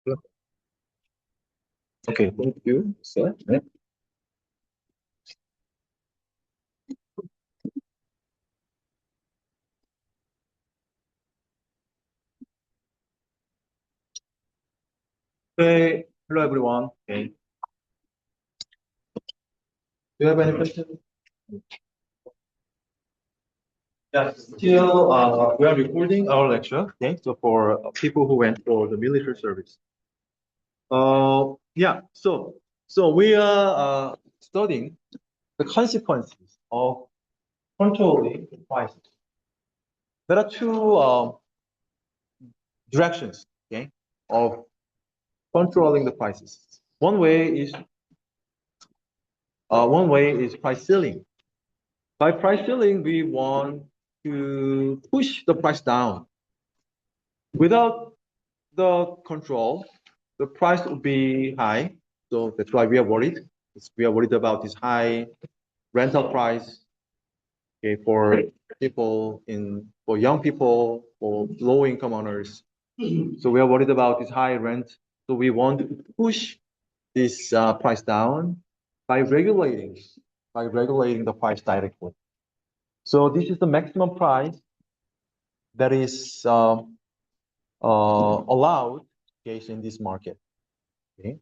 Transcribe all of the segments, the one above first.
Okay, thank you, sir. Yeah. Okay, hello everyone. Okay. Do you have any questions? Yeah, still we are recording our lecture. Okay, so for people who went for the military service. Yeah, so we are studying the consequences of controlling the prices. There are two directions, okay, of controlling the prices. One way is price ceiling. By price ceiling, we want to push the price down. Without the control, the price would be high. So that's why we are worried. We are worried about this high rental price, okay, for for young people, for low income owners. So we are worried about this high rent. So we want to push this price down by regulating the price directly. So this is the maximum price that is allowed case in this market. Okay.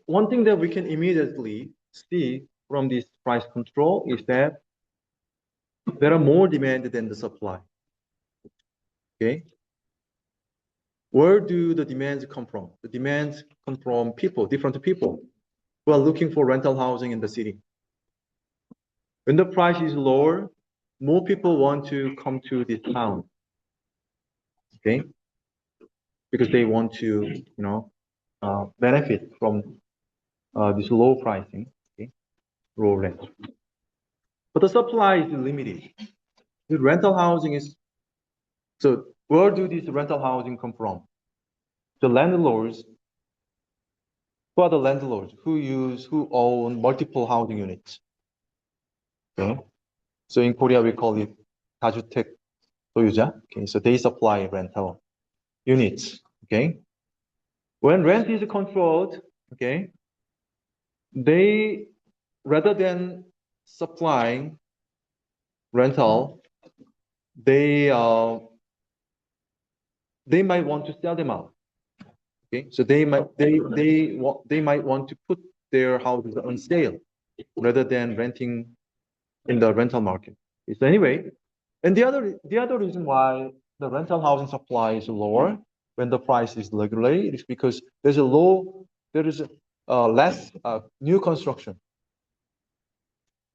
One thing that we can immediately see from this price control is that there are more demand than the supply. Okay. Where do the demands come from? The demands come from people, different people who are looking for rental housing in the city. When the price is lower, more people want to come to this town. Okay. Because they want to, benefit from this low pricing, okay, low rent. But the supply is limited. The rental housing is, so where do these rental housing come from? The landlords, who are the landlords who own multiple housing units? Okay. So in Korea, we call it 다주택 소유자. Okay. So they supply rental units. Okay. When rent is controlled, okay, they, rather than supplying rental, they might want to sell them out. Okay, so they might want to put their houses on sale rather than renting in the rental market. So anyway, and the other reason why the rental housing supply is lower when the price is regulated is because there is less new construction.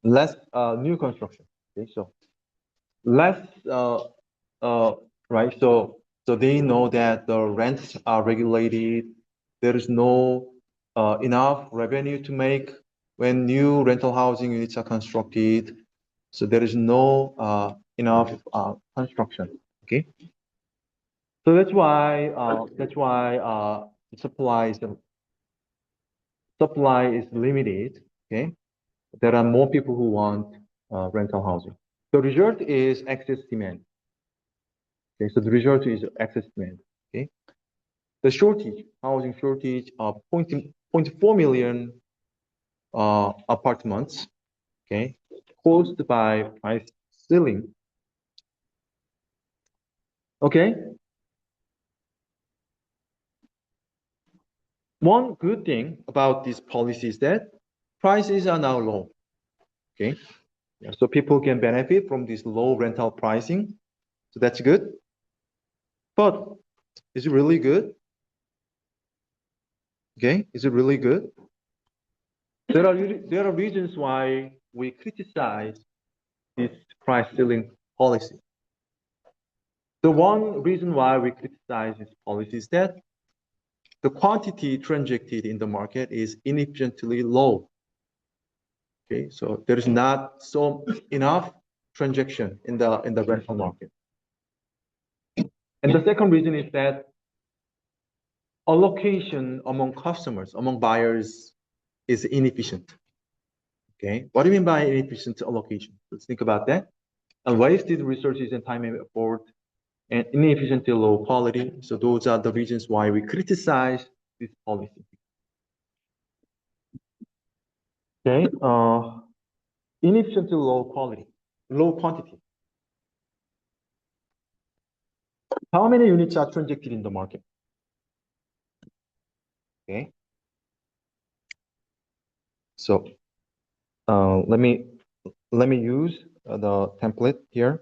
Less new construction. Okay, so less right. So they know that the rents are regulated. There is no enough revenue to make when new rental housing units are constructed. So there is no enough construction. Okay. So that's why supply is limited. Okay. There are more people who want rental housing. The result is excess demand. Okay, so the result is excess demand. Okay, the housing shortage of 0.4 million apartments. Okay, caused by price ceiling. Okay. One good thing about this policy is that prices are now low. Okay, yeah, so people can benefit from this low rental pricing. So that's good. But is it really good? Okay, is it really good? There are reasons why we criticize this price ceiling policy. The one reason why we criticize this policy is that the quantity transacted in the market is inefficiently low. Okay, so there is not so enough transaction in the rental market. And the second reason is that allocation among customers, among buyers, is inefficient. Okay, what do you mean by inefficient allocation? Let's think about that. And wasted resources and time and effort and inefficiency, low quality. So those are the reasons why we criticize this policy. Okay, inefficiency, low quality, low quantity. How many units are transacted in the market? Okay, so let me use the template here.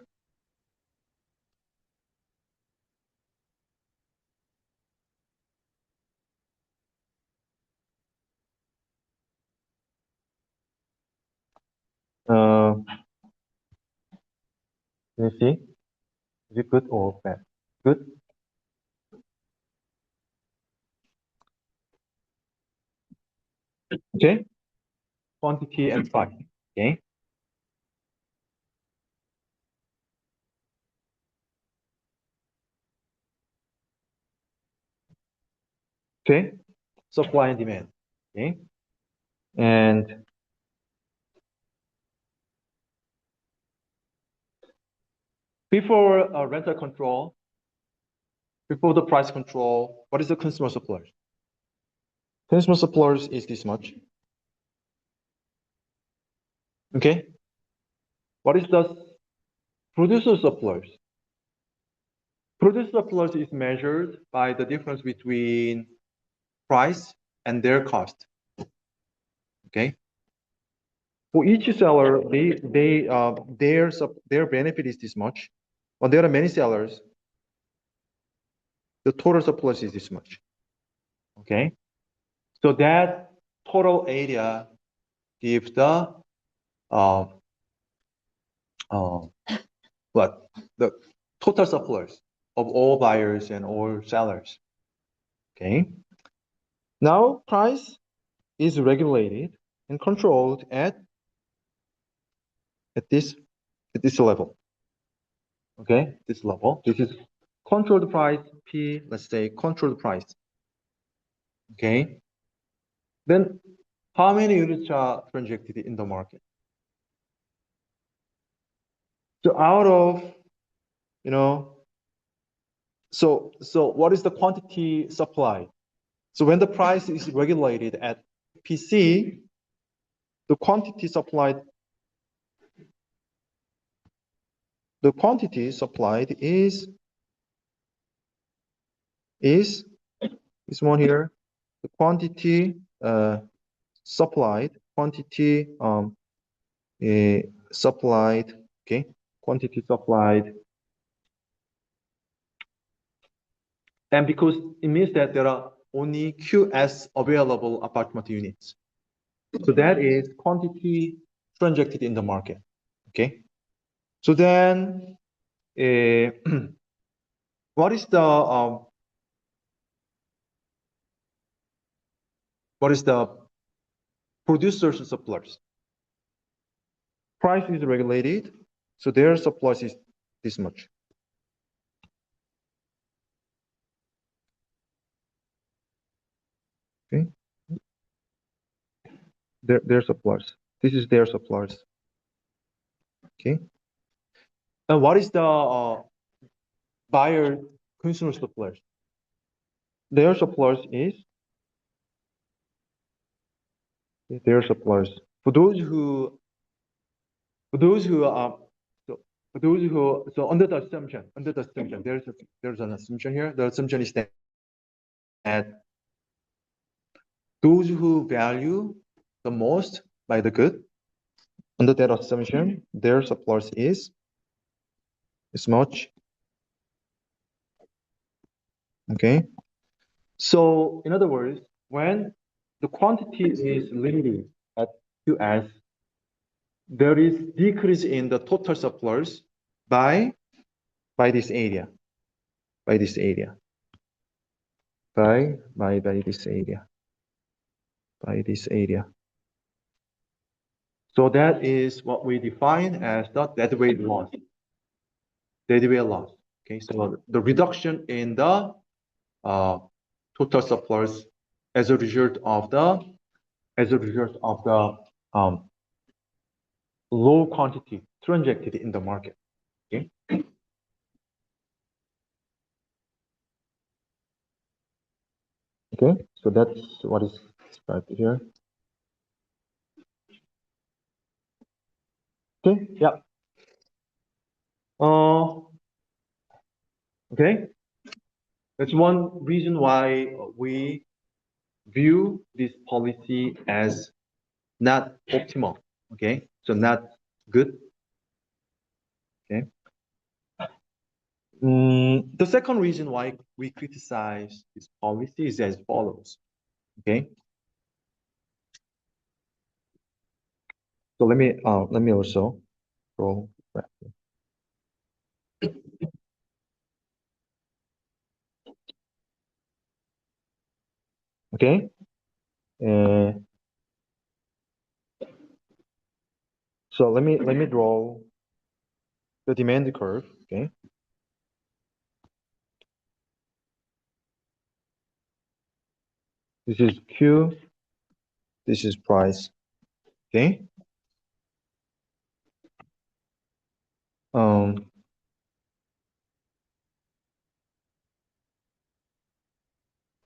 Let me see. Is it good or bad? Good. Okay. Quantity and price. Okay. Okay. Supply and demand. Okay. And before rental control, before the price control, what is the consumer suppliers? Consumer suppliers is this much. Okay. What is the producer suppliers? Producer suppliers is measured by the difference between price and their cost. Okay. For each seller, their benefit is this much, but there are many sellers. The total surplus is this much. Okay. So that total area gives the uh, uh, what the total surplus of all buyers and all sellers. Okay. Now price is regulated and controlled at this level. Okay, this level. This is controlled price P. Let's say controlled price. Okay. Then how many units are transacted in the market? So out of, you know, so what is the quantity supply? So when the price is regulated at PC, the quantity supplied is this one here. The quantity supplied, supplied, okay, quantity supplied. And because it means that there are only QS available apartment units. So that is quantity transacted in the market. Okay. So then, what is the producers and suppliers? Price is regulated, so their supplies is this much. Okay. Their suppliers. This is their suppliers. Okay. And what is the buyer consumer suppliers? Their suppliers is their suppliers. For those who are so under the assumption, there's an assumption here. The assumption is that those who value the most by the good, under that assumption, their suppliers is much. Okay. So in other words, when the quantity is limited at QS, there is decrease in the total suppliers by this area, by this area. So that is what we define as the deadweight loss. Deadweight loss. Okay, so the reduction in the total suppliers as a result of the low quantity transacted in the market. Okay. Okay, so that's what is described here. Okay, yeah. Okay, that's one reason why we view this policy as not optimal. Okay, so not good. Okay. The second reason why we criticize this policy is as follows. Okay. So let me also go back. Okay. So let me draw the demand curve. Okay. This is Q. This is price. Okay. Um.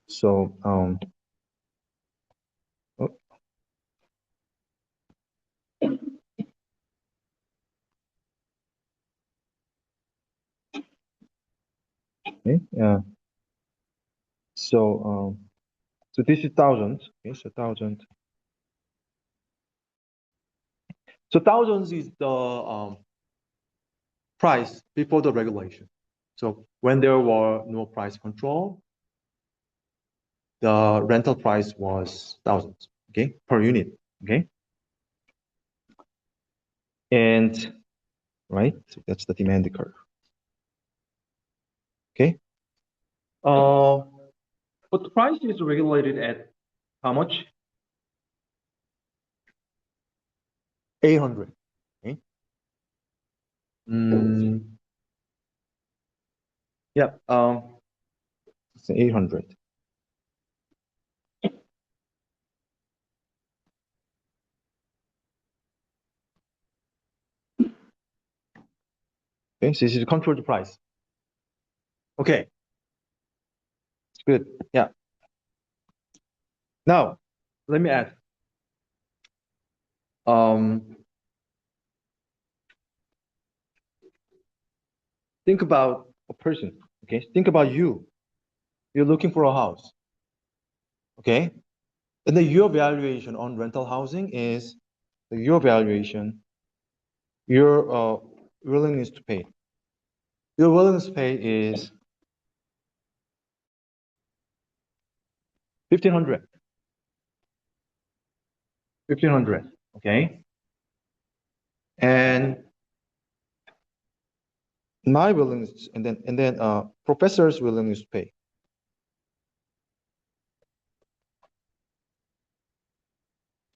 So oh, okay. Yeah. So so this is 1,000. Okay. So 1,000. So thousands is the price before the regulation. So when there were no price control, the rental price was thousands, okay, per unit, okay? And right, so that's the demand curve, okay? But the price is regulated at how much? 800, okay? Yeah, it's 800. Okay, so this is controlled price. Okay, it's good. Yeah. Now, let me add. Think about a person. Okay, think about you. You're looking for a house. Okay, and then your valuation on rental housing is your valuation, your willingness to pay. Your willingness to pay is 1,500. 1,500. Okay, and my willingness, and then professor's willingness to pay.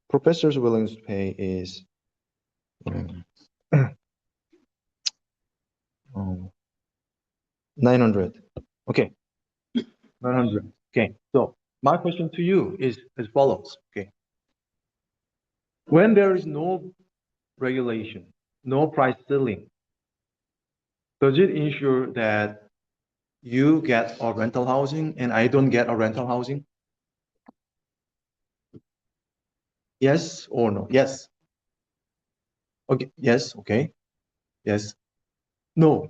Professor's willingness to pay is 900. Okay, 900. Okay, so my question to you is as follows. Okay, when there is no regulation, no price ceiling, does it ensure that you get a rental housing and I don't get a rental housing? Yes or no? Yes. Okay. Yes. Okay. Yes. No.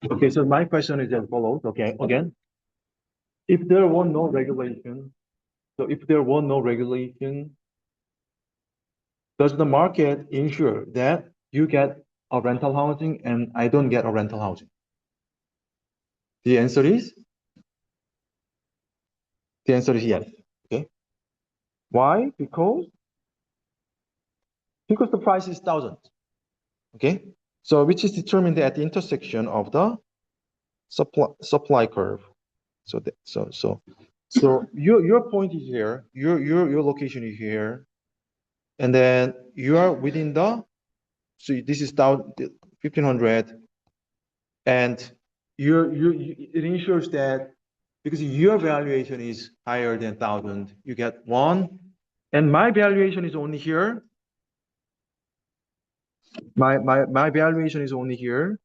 Okay. So my question is as follows. Okay. Again, if there were no regulation, so if there were no regulation, does the market ensure that you get a rental housing and I don't get a rental housing? The answer is yes. Okay. Why? Because the price is thousands. Okay. So which is determined at the intersection of the supply curve. So your point is here, your location is here, and then you are within the, so this is 1,500, and it ensures that because your valuation is higher than 1,000, you get one, and my valuation is only here. My valuation is only here,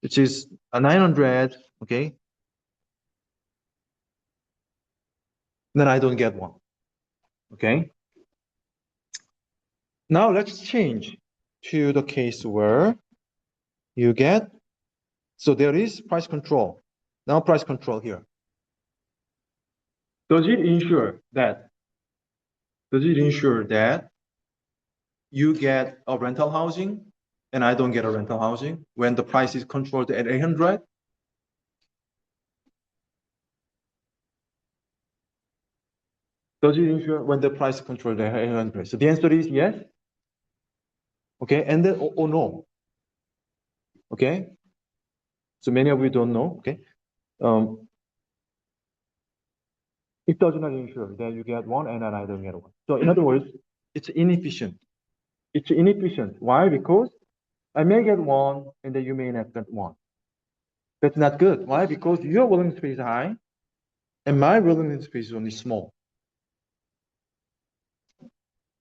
which is a 900. Okay. then I don't get one. Okay. Now let's change to the case where you get, so there is price control. Now price control here. Does it ensure that you get a rental housing and I don't get a rental housing when the price is controlled at 800? Does it ensure when the price is controlled at 800? So the answer is yes. Okay, and then or no. Okay, so many of you don't know. Okay, it does not ensure that you get one and then I don't get one. So in other words, it's inefficient. It's inefficient. Why? Because I may get one and then you may not get one. That's not good. Why? Because your willingness to pay is high and my willingness to pay is only small.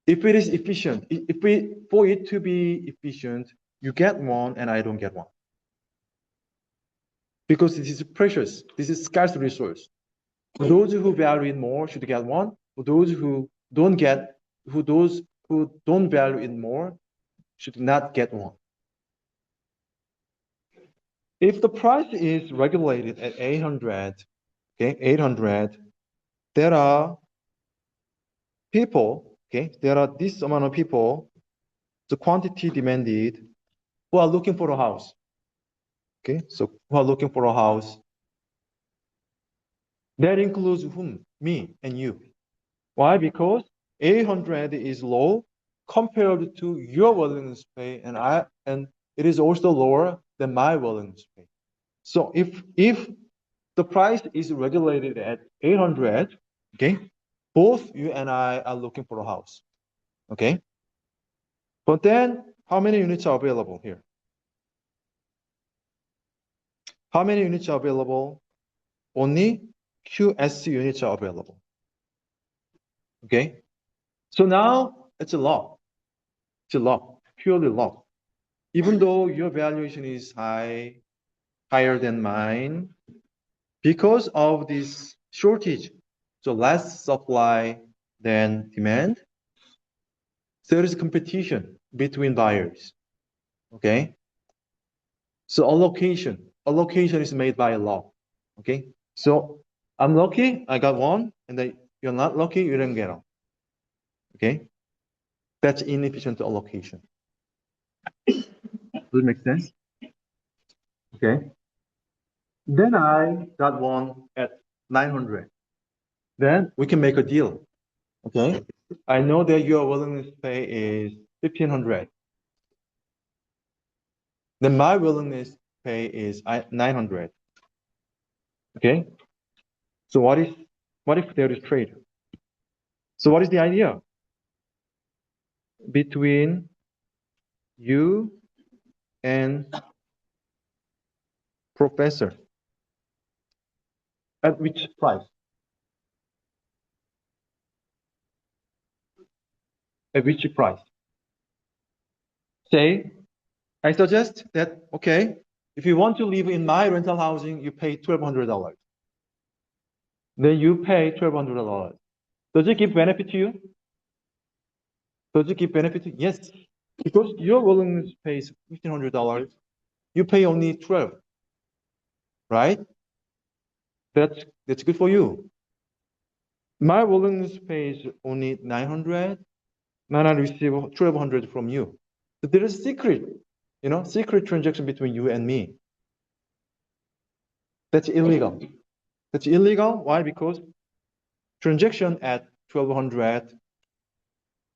If it is efficient, for it to be efficient, you get one and I don't get one. Because this is precious. This is scarce resource. Those who value it more should get one. For those who don't value it more should not get one. If the price is regulated at 800, okay, 800, there are people, okay, there are this amount of people, the quantity demanded, who are looking for a house. Okay, so who are looking for a house. That includes whom? Me and you. Why? Because 800 is low compared to your willingness to pay, and it is also lower than my willingness to pay. So if the price is regulated at 800, okay, both you and I are looking for a house, okay? But then how many units are available here? How many units are available? Only QS units are available, okay? So now it's a law. It's a law, purely law. Even though your valuation is higher than mine, because of this shortage, so less supply than demand, there is competition between buyers. Okay. So allocation is made by law. Okay. So I'm lucky, I got one, and then you're not lucky, you didn't get one. Okay. That's inefficient allocation. Does it make sense? Okay. Then I got one at 900. Then we can make a deal. Okay. I know that your willingness to pay is 1,500. Then my willingness to pay is 900. Okay. So what if there is trade? So what is the idea? Between you and professor. At which price? At which price? Say, I suggest that, okay, if you want to live in my rental housing, you pay $1,200. Then you pay $1,200. Does it give benefit to you? Does it give benefit to you? Yes. Because your willingness to pay is $1,500. You pay only 12, right? That's good for you. My willingness to pay is only 900. Then I receive 1,200 from you. So there is secret, secret transaction between you and me. That's illegal. That's illegal. Why? Because transaction at 1,200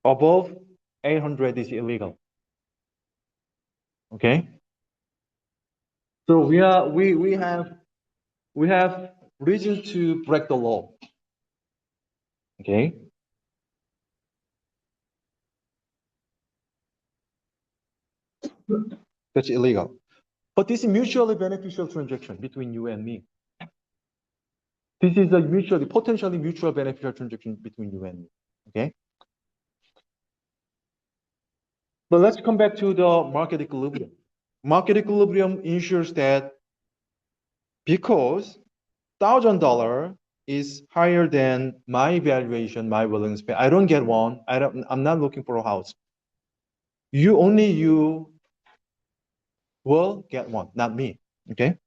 above 800 is illegal. Okay. So we have reason to break the law. Okay. That's illegal. But this is mutually beneficial transaction between you and me. This is a potentially mutual beneficial transaction between you and me. Okay. But let's come back to the market equilibrium. Market equilibrium ensures that because $1,000 is higher than my valuation, my willingness to pay, I don't get one. I'm not looking for a house. You will get one, not me. Okay.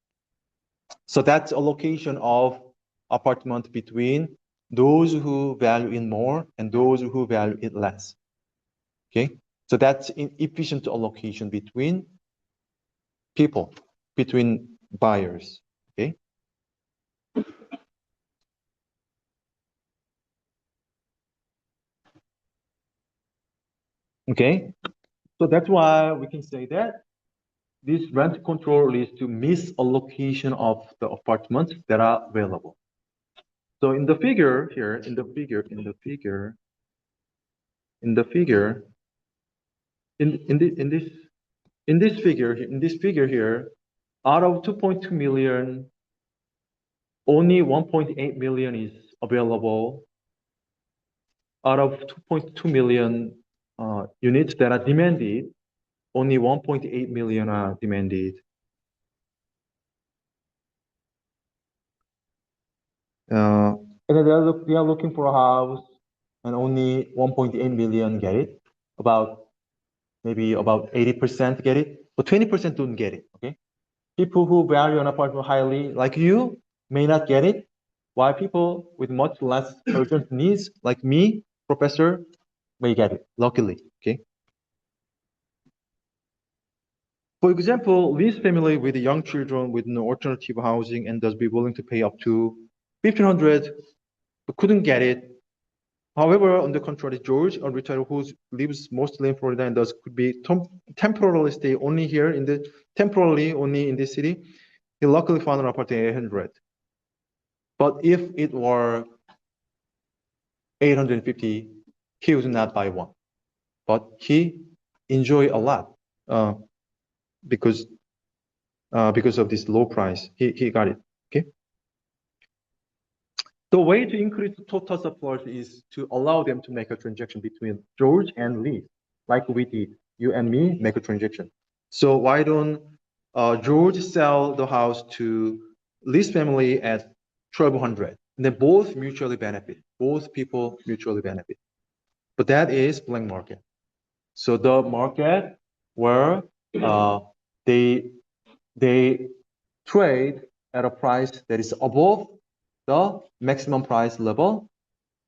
So that's allocation of apartment between those who value it more and those who value it less. Okay. So that's efficient allocation between people, between buyers. Okay. Okay. So that's why we can say that this rent control leads to misallocation of the apartments that are available. So in the figure here, in the figure, in this figure here, out of 2.2 million, only 1.8 million is available. Out of 2.2 million units that are demanded, only 1.8 million are demanded. And then they are looking for a house, and only 1.8 million get it. Maybe about 80% get it, but 20% don't get it. Okay, people who value an apartment highly, like you, may not get it, while people with much less urgent needs, like me, professor, may get it. Luckily, okay. For example, this family with young children with no alternative housing and thus be willing to pay up to 1,500, but couldn't get it. However, on the contrary, George, a retired who lives mostly in Florida and thus could be temporarily stay only here temporarily only in this city, he luckily found an apartment at 800. But if it were 850, he would not buy one. But he enjoy a lot because of this low price. He got it. Okay. The way to increase the total supply is to allow them to make a transaction between George and Lee, like we did. You and me make a transaction. So why don't George sell the house to Lee's family at 1,200? And then both mutually benefit. Both people mutually benefit. But that is blank market. So the market where they trade at a price that is above the maximum price level,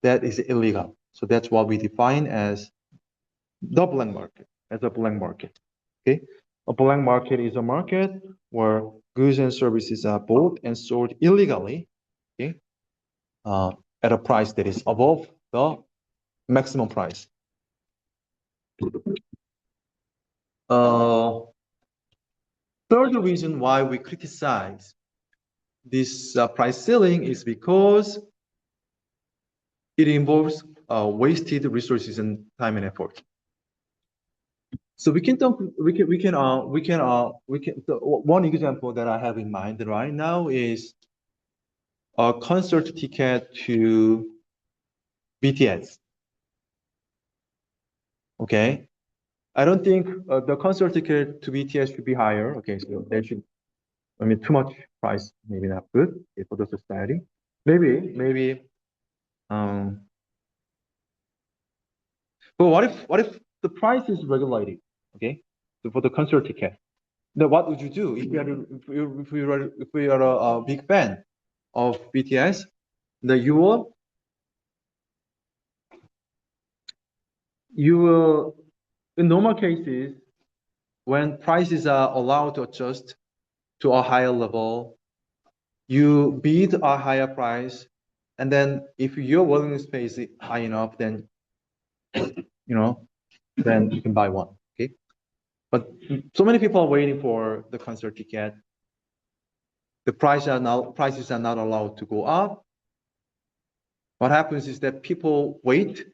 that is illegal. So that's what we define as the blank market, as a blank market. Okay, a blank market is a market where goods and services are bought and sold illegally, okay, at a price that is above the maximum price. Third reason why we criticize this price ceiling is because it involves wasted resources and time and effort. So one example that I have in mind right now is a concert ticket to BTS. Okay, I don't think the concert ticket to BTS should be higher. Okay, so there should, I mean, too much price maybe not good for the society. Maybe. But what if the price is regulated? Okay, so for the concert ticket, then what would you do if you are a big fan of BTS? Then you will in normal cases when prices are allowed to adjust to a higher level, you bid a higher price, and then if your willingness to pay is high enough, then then you can buy one. Okay, but so many people are waiting for the concert ticket. The prices are not allowed to go up. What happens is that people wait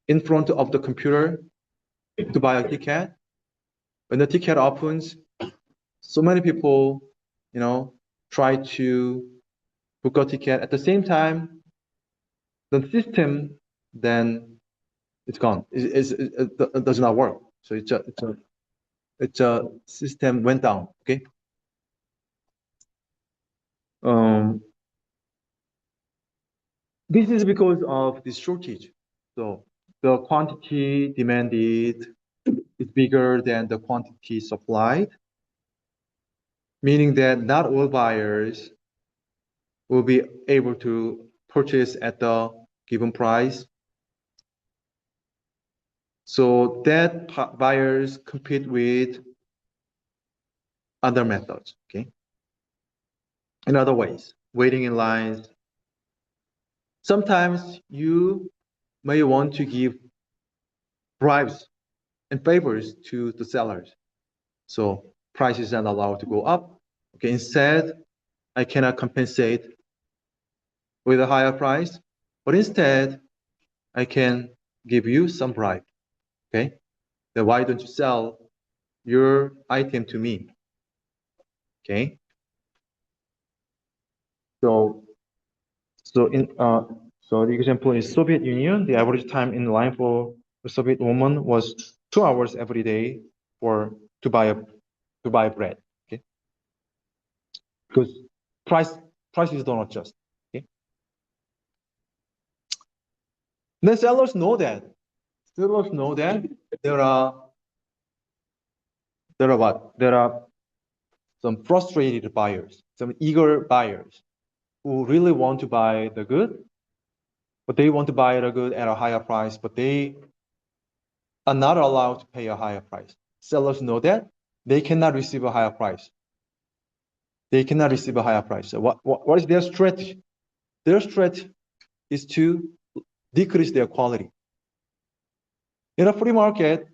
in front of the computer to buy a ticket. When the ticket opens, so many people, try to book a ticket. At the same time, the system then it's gone. It does not work. So it's a system went down. Okay. This is because of this shortage. So the quantity demanded is bigger than the quantity supplied, meaning that not all buyers will be able to purchase at the given price. So that buyers compete with other methods, okay? In other ways, waiting in lines. Sometimes you may want to give bribes and favors to the sellers. So prices are not allowed to go up. Okay, instead, I cannot compensate with a higher price, but instead, I can give you some bribe. Okay, then why don't you sell your item to me? Okay, so the example is Soviet Union. The average time in line for a Soviet woman was 2 hours every day to buy bread. Okay, because prices don't adjust. Okay, then sellers know that. Sellers know that there are what? There are some frustrated buyers, some eager buyers who really want to buy the good, but they want to buy the good at a higher price, but they are not allowed to pay a higher price. Sellers know that they cannot receive a higher price. They cannot receive a higher price. So what is their strategy? Their strategy is to decrease their quality. In a free market,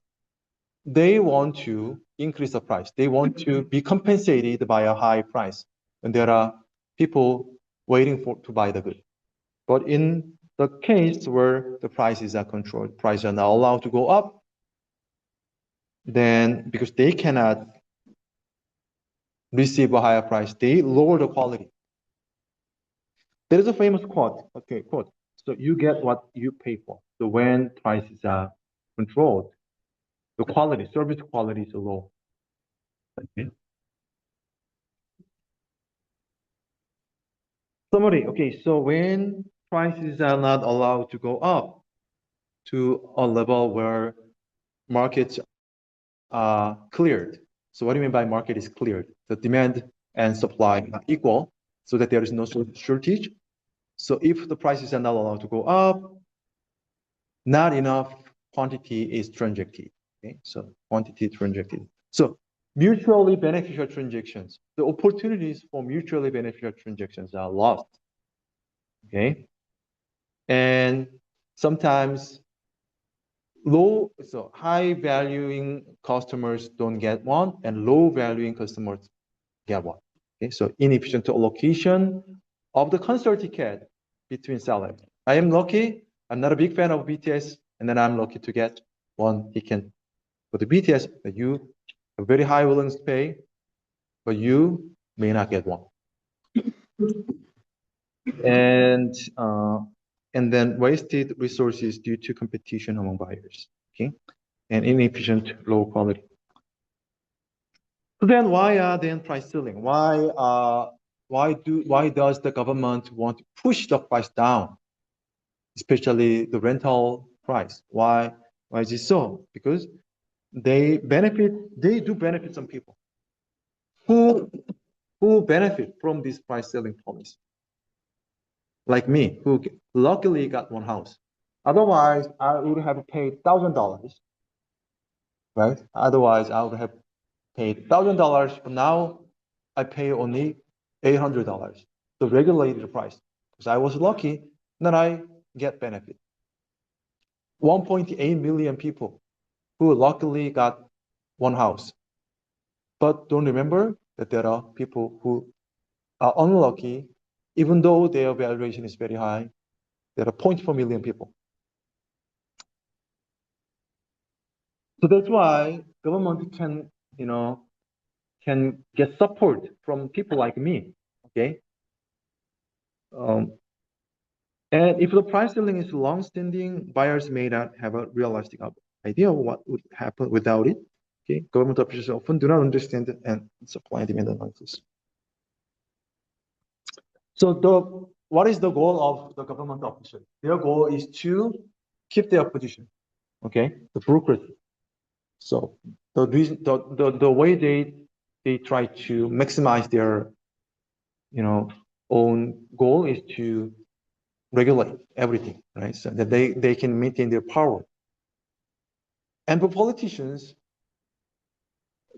they want to increase the price. They want to be compensated by a high price when there are people waiting to buy the good. But in the case where the prices are controlled, prices are not allowed to go up, then because they cannot receive a higher price, they lower the quality. There is a famous quote. Okay, quote. So you get what you pay for. So when prices are controlled, the quality, service quality is low. Okay. Summary. Okay, so when prices are not allowed to go up to a level where markets are cleared. So what do you mean by market is cleared? The demand and supply are equal so that there is no shortage. So if the prices are not allowed to go up, not enough quantity is transacted. Okay, so quantity transacted. So mutually beneficial transactions, the opportunities for mutually beneficial transactions are lost. Okay, and sometimes high valuing customers don't get one, and low valuing customers get one. Okay, so inefficient allocation of the concert ticket between sellers. I am lucky. I'm not a big fan of BTS, and then I'm lucky to get one ticket for the BTS. But you have very high willingness to pay, but you may not get one. And then wasted resources due to competition among buyers. Okay, and inefficient, low quality. So then why are then price ceiling? Why does the government want to push the price down, especially the rental price? Why is it so? Because they do benefit some people who benefit from this price ceiling policy. Like me, who luckily got one house. Otherwise, I would have paid $1,000, right? Otherwise, I would have paid $1,000, but now I pay only $800, the regulated price. Because I was lucky, then I get benefit. 1.8 million people who luckily got one house. But don't remember that there are people who are unlucky, even though their valuation is very high. There are 0.4 million people. So that's why government can get support from people like me. Okay. And if the price ceiling is long-standing, buyers may not have a realistic idea of what would happen without it. Okay, government officials often do not understand it and supply and demand analysis. So what is the goal of the government official? Their goal is to keep their position. Okay, the bureaucracy. So the way they try to maximize their own goal is to regulate everything, right? So that they can maintain their power. And for politicians,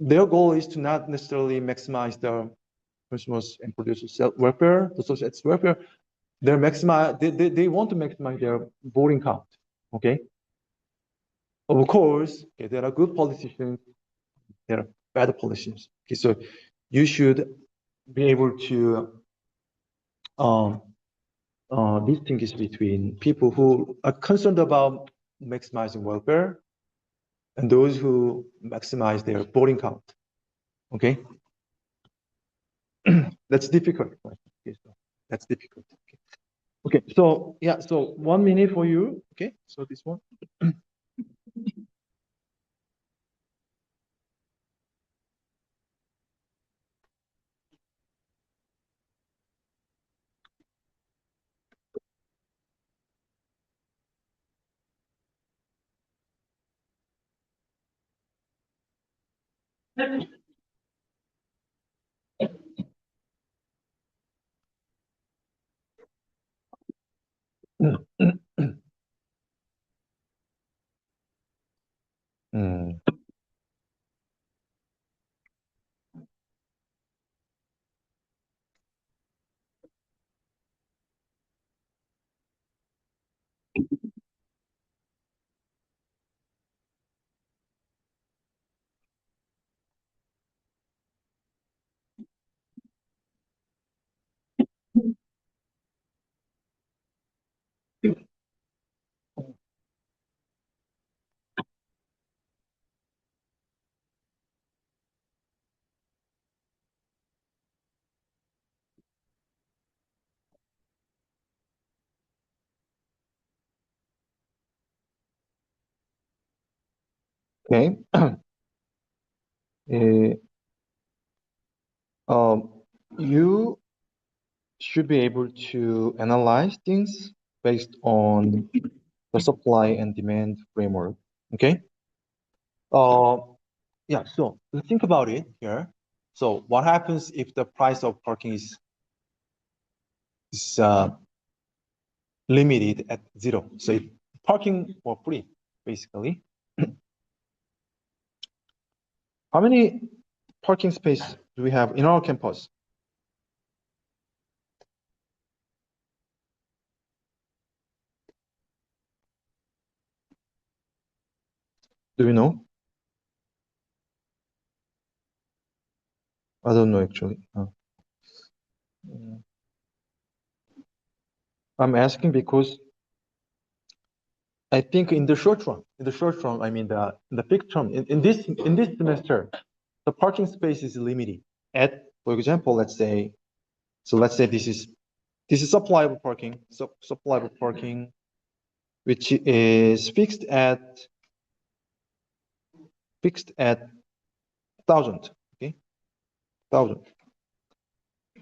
their goal is to not necessarily maximize the consumers and producers' welfare, the social welfare. They want to maximize their voting count. Okay. Of course, okay, there are good politicians, there are bad politicians. Okay, so you should be able to distinguish between people who are concerned about maximizing welfare and those who maximize their voting count. Okay, that's difficult. Okay, so that's difficult. Okay, so yeah, so 1 minute for you. Okay, so this one. Mm, okay. Uh, you should be able to analyze things based on the supply and demand framework. Okay. Uh, yeah. So let's think about it here. So what happens if the price of parking is limited at 0? So if parking for free, basically. How many parking spaces do we have in our campus? Do we know? I don't know actually. I'm asking because I think in the short run, I mean the big term, in this semester, the parking space is limited. At, for example, let's say this is supply parking, supply parking, which is fixed at 1,000. Okay, 1,000.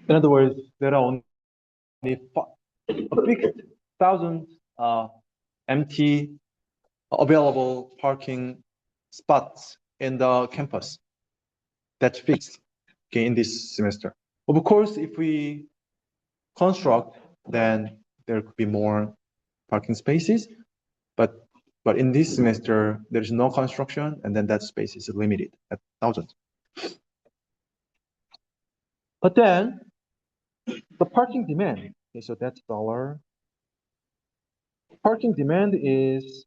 In other words, there are only a fixed 1,000 empty available parking spots in the campus. That's fixed, okay, in this semester. Of course, if we construct, then there could be more parking spaces, but in this semester, there's no construction, and then that space is limited at 1,000. But then the parking demand, okay, so that's dollar. Parking demand is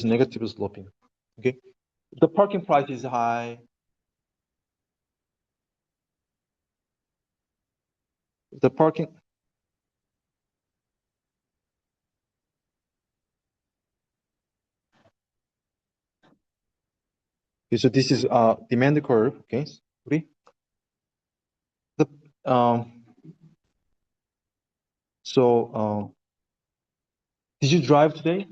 negative sloping. Okay, the parking price is high. The parking. Okay, so this is demand curve. Okay, sorry. The did you drive today?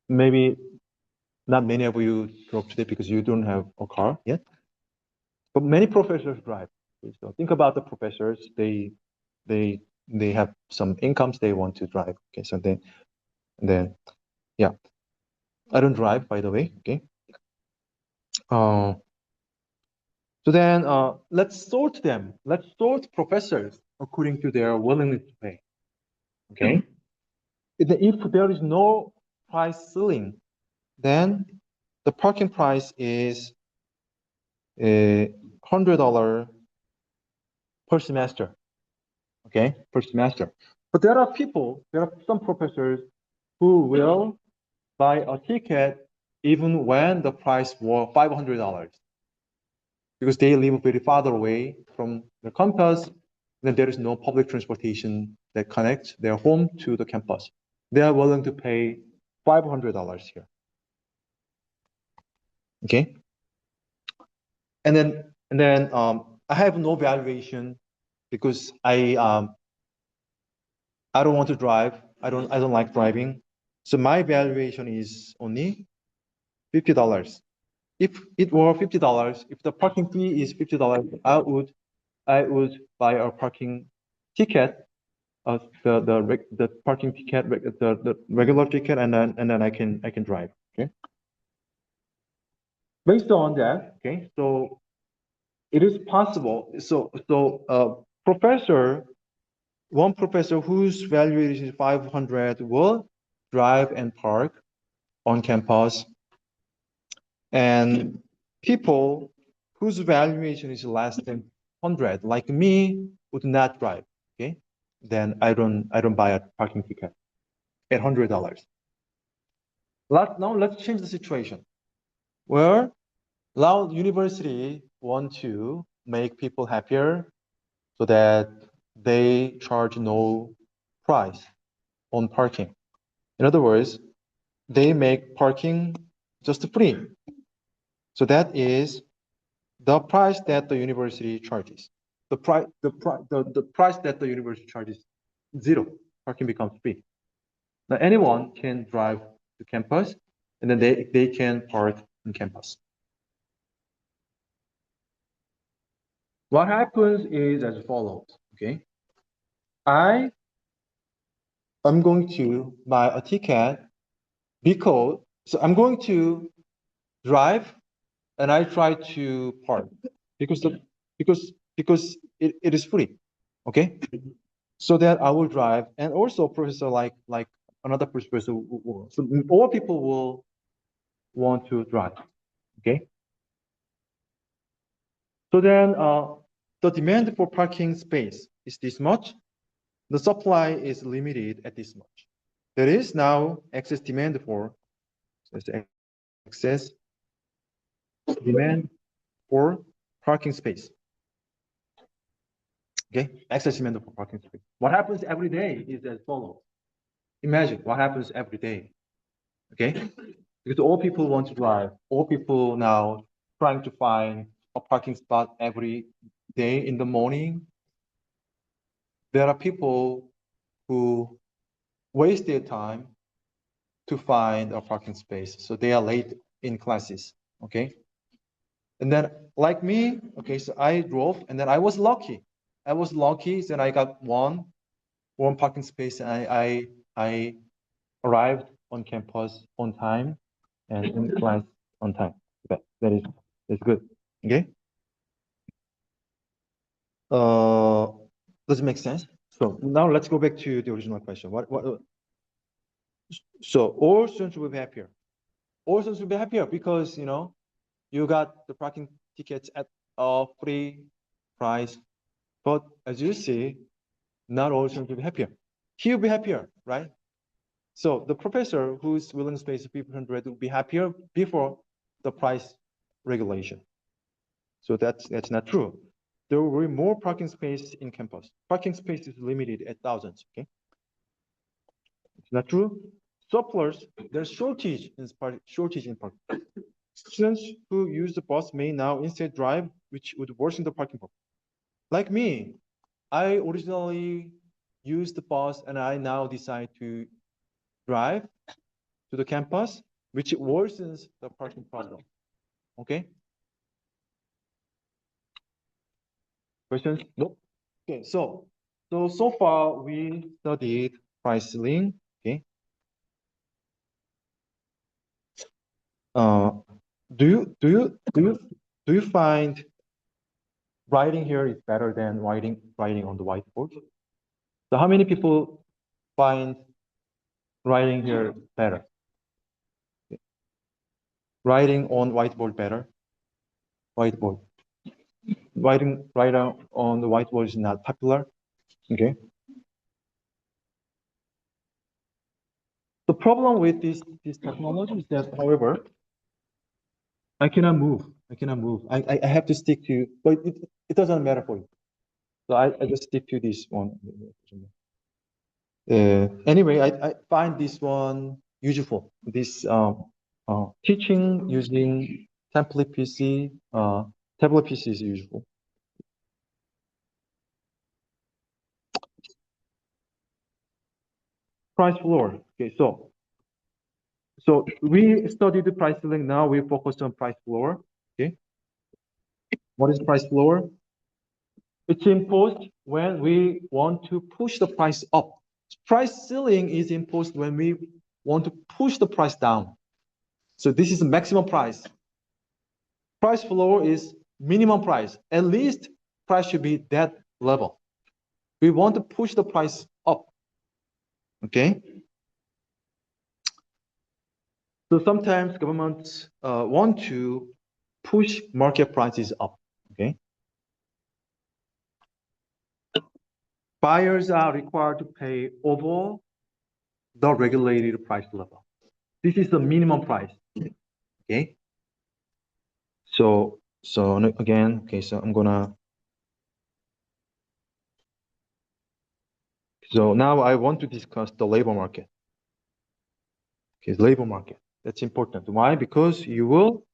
Maybe not many of you drove today because you don't have a car yet. But many professors drive. Okay, so think about the professors. They have some incomes they want to drive. Okay, so then yeah, I don't drive, by the way. Okay. So then let's sort them. Let's sort professors according to their willingness to pay. Okay. If there is no price ceiling, then the parking price is $100 per semester. Okay, per semester. But there are some professors who will buy a ticket even when the price was $500 because they live very far away from the campus. Then there is no public transportation that connects their home to the campus. They are willing to pay $500 here. Okay, and then I have no valuation because I don't want to drive. I don't like driving. So my valuation is only $50. If it were $50, if the parking fee is $50, I would buy a parking ticket, the parking ticket, the regular ticket, and then I can drive. Okay. Based on that, okay, so it is possible. So one professor whose valuation is 500 will drive and park on campus, and people whose valuation is less than 100, like me, would not drive. Okay, then I don't buy a parking ticket at $100. Now let's change the situation. Where now university want to make people happier so that they charge no price on parking. In other words, they make parking just free. So that is the price that the university charges. The price that the university charges zero. Parking becomes free. Now anyone can drive to campus, and then they can park on campus. What happens is as follows. Okay, I'm going to buy a ticket because I'm going to drive and I try to park because it is free. Okay, so that I will drive, and also professor like another professor. So all people will want to drive. Okay, so then the demand for parking space is this much. The supply is limited at this much. There is now excess demand for excess demand for parking space. Okay, excess demand for parking space. What happens every day is as follows. Imagine what happens every day. Okay, because all people want to drive. All people now trying to find a parking spot every day in the morning. There are people who waste their time to find a parking space, so they are late in classes. Okay, and then like me, okay, so I drove, and then I was lucky. Then I got one parking space, and I arrived on campus on time and in class on time. That's good. Okay. Does it make sense? So now let's go back to the original question. So all students will be happier. All students will be happier because you got the parking tickets at a free price. But as you see, not all students will be happier. He will be happier, right? So the professor whose willing space of 500 will be happier before the price regulation. So that's not true. There will be more parking space in campus. Parking space is limited at thousands. Okay, it's not true. Surplus, there's shortage in parking. Students who use the bus may now instead drive, which would worsen the parking problem. Like me, I originally used the bus and I now decide to drive to the campus, which worsens the parking problem. Okay. Questions? Nope. Okay, so far we studied price ceiling. Okay. Do you find writing here is better than writing on the whiteboard? So how many people find writing here better? Writing on whiteboard better? Whiteboard. Writing on the whiteboard is not popular. Okay. The problem with this technology is that, however, I cannot move. I have to stick to, but it doesn't matter for you. So I just stick to this one. Anyway, I find this one useful. This teaching using tablet PC is useful. Price floor. Okay, so we studied the price ceiling. Now we focus on price floor. Okay, what is price floor? It's imposed when we want to push the price up. Price ceiling is imposed when we want to push the price down. So this is the maximum price. Price floor is minimum price. At least price should be that level. We want to push the price up. Okay. So sometimes governments want to push market prices up. Okay. Buyers are required to pay over the regulated price level. This is the minimum price. Okay. So again, okay, so so now I want to discuss the labor market. Okay, labor market. That's important. Why? Because you will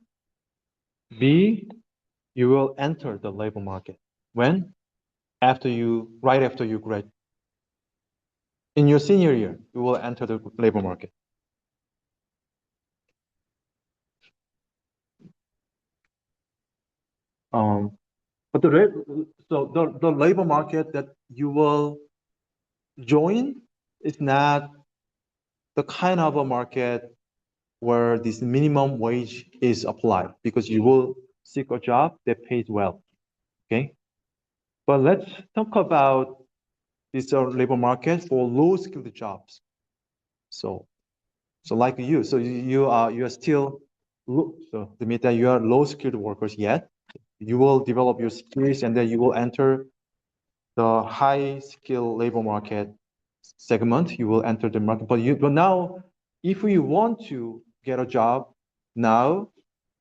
enter the labor market. When? Right after you graduate. In your senior year, you will enter the labor market. But the labor market that you will join is not the kind of a market where this minimum wage is applied, because you will seek a job that pays well. Okay. But let's talk about this labor market for low skilled jobs. So like you, so you are still so the mean that you are low skilled workers yet. You will develop your skills and then you will enter the high skill labor market segment. You will enter the market, but now if you want to get a job now,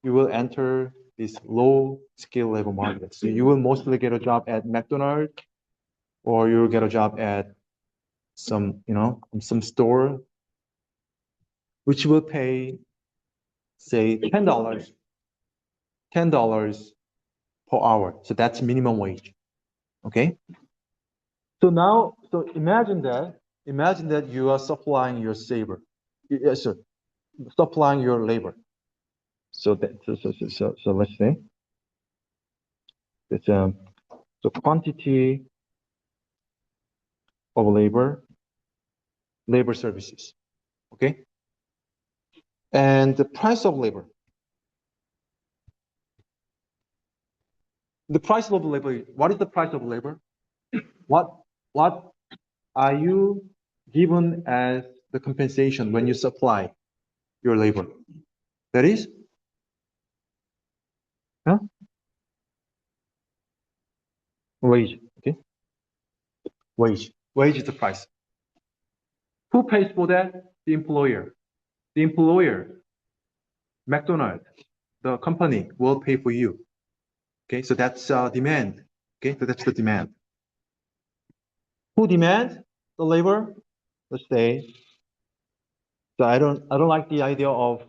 you will enter this low skill labor market. So you will mostly get a job at McDonald's, or you'll get a job at some store, which will pay, say, $10 per hour. So that's minimum wage. Okay. So now, imagine that you are supplying your labor. Yes, sir. Supplying your labor. So let's say it's the quantity of labor services. Okay. And the price of labor. The price of labor. What is the price of labor? What are you given as the compensation when you supply your labor? That is, wage. Okay. Wage is the price. Who pays for that? The employer. The employer, McDonald's, the company, will pay for you. Okay, so that's demand. Okay, so that's the demand. Who demands the labor? Let's say. So I don't like the idea of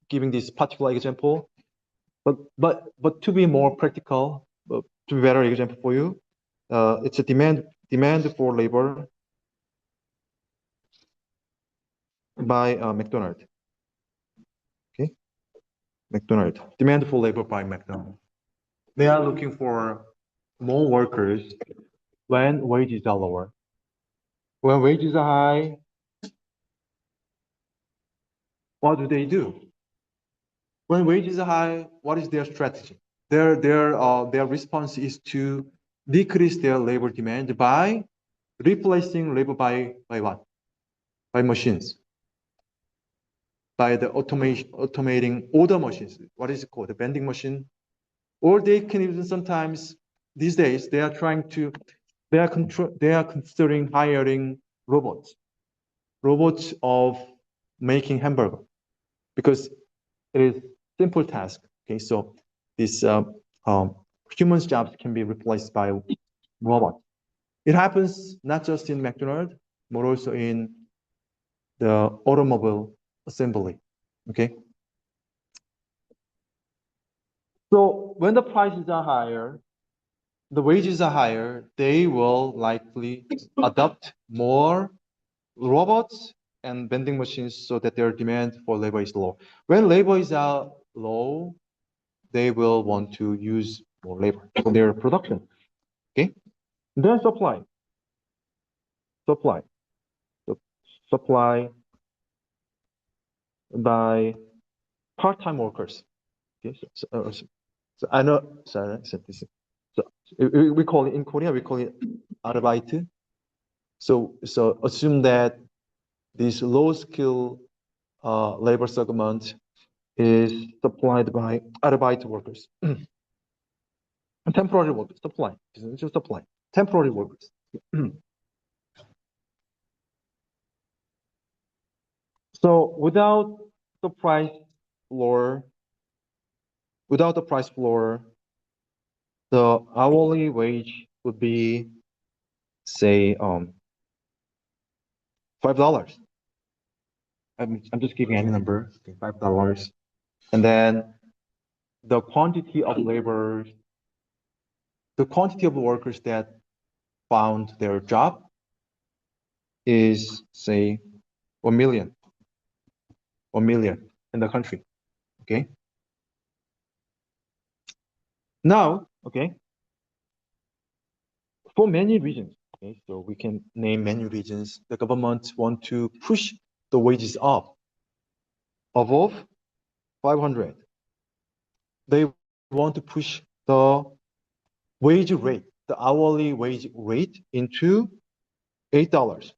giving this particular example, but to be more practical, to be better example for you, it's a demand for labor by McDonald's. Okay, McDonald's, demand for labor by McDonald's. They are looking for more workers when wages are lower. When wages are high, what do? When wages are high, what is their strategy? Their response is to decrease their labor demand by replacing labor by what? By machines. By the automating older machines. What is it called? The vending machine. Or they can even sometimes these days they are considering hiring robots of making hamburger, because it is simple task. Okay, so this humans jobs can be replaced by robots. It happens not just in McDonald's, but also in the automobile assembly. Okay. So when the prices are higher, the wages are higher, they will likely adopt more robots and vending machines so that their demand for labor is low. When labor is low, they will want to use more labor for their production. Okay. Then supply. So supply by part-time workers. Okay. So I know. Sorry, I said this. So we call it in Korea. We call it Arbeit. So assume that this low-skill labor segment is supplied by Arbeit workers. Temporary workers, supply. It's just supply. Temporary workers. So without the price floor, the hourly wage would be, say, $5. I'm just giving any number. Okay, $5. And then the quantity of workers that found their job is, say, 1 million. 1 million in the country. Okay. Now, okay, for many reasons, okay, so we can name many reasons. The government want to push the wages up above 500. They want to push the wage rate, the hourly wage rate, into $8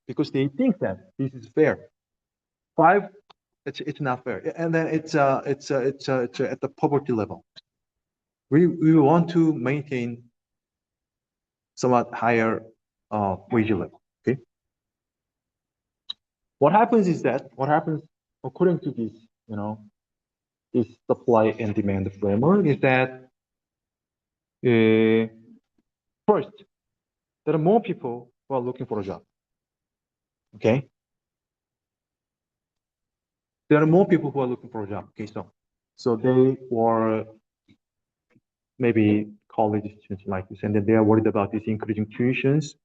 because they think that this is fair. 5, it's not fair, and then it's at the poverty level. We want to maintain somewhat higher wage level. Okay. What happens according to this, this supply and demand framework is that first, there are more people who are looking for a job. Okay. There are more people who are looking for a job. Okay, so they were maybe college students like this, and then they are worried about these increasing tuitions.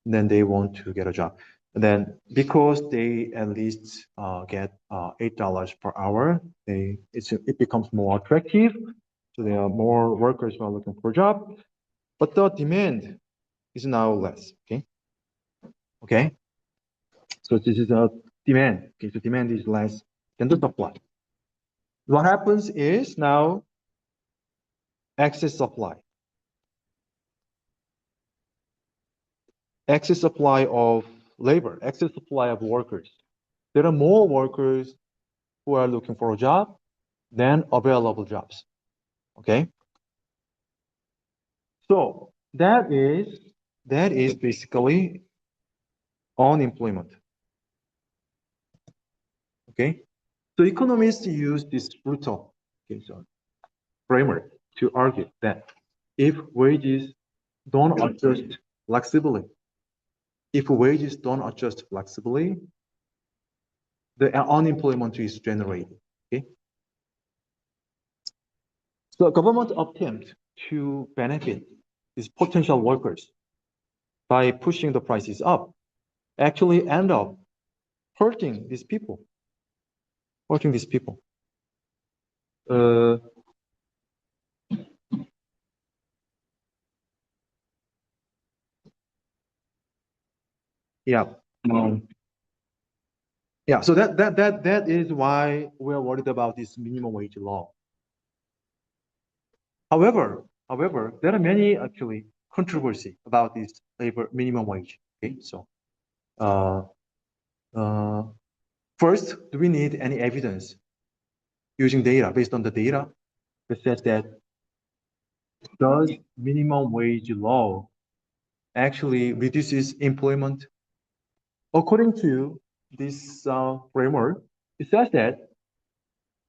Then they want to get a job. And then because they at least get $8 per hour, it becomes more attractive. So there are more workers who are looking for a job, but the demand is now less. Okay. Okay. So this is a demand. Okay. So demand is less than the supply. What happens is now excess supply. Excess supply of labor, excess supply of workers. There are more workers who are looking for a job than available jobs. Okay. So that is basically unemployment. Okay. So economists use this brutal framework to argue that if wages don't adjust flexibly, the unemployment is generated. Okay. So government attempt to benefit these potential workers by pushing the prices up actually end up hurting these people. Yeah. Yeah. So that is why we're worried about this minimum wage law. However, there are many actually controversy about this labor minimum wage. Okay. So, uh, uh, first, do we need any evidence using data based on the data that says that does minimum wage law actually reduces employment? According to this framework, it says that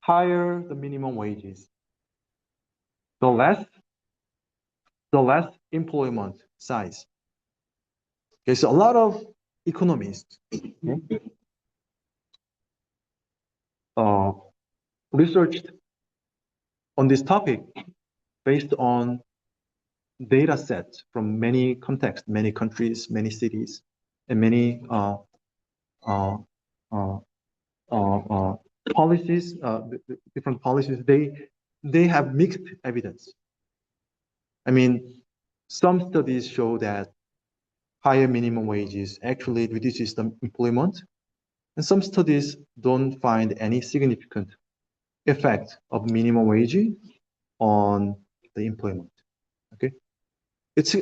higher the minimum wages, the less employment size. Okay, so a lot of economists okay, uh, researched on this topic based on data sets from many contexts, many countries, many cities, and many uh, uh, uh, policies, different policies. They have mixed evidence. I mean, some studies show that higher minimum wages actually reduces the employment, and some studies don't find any significant effect of minimum wage on the employment. Okay, it's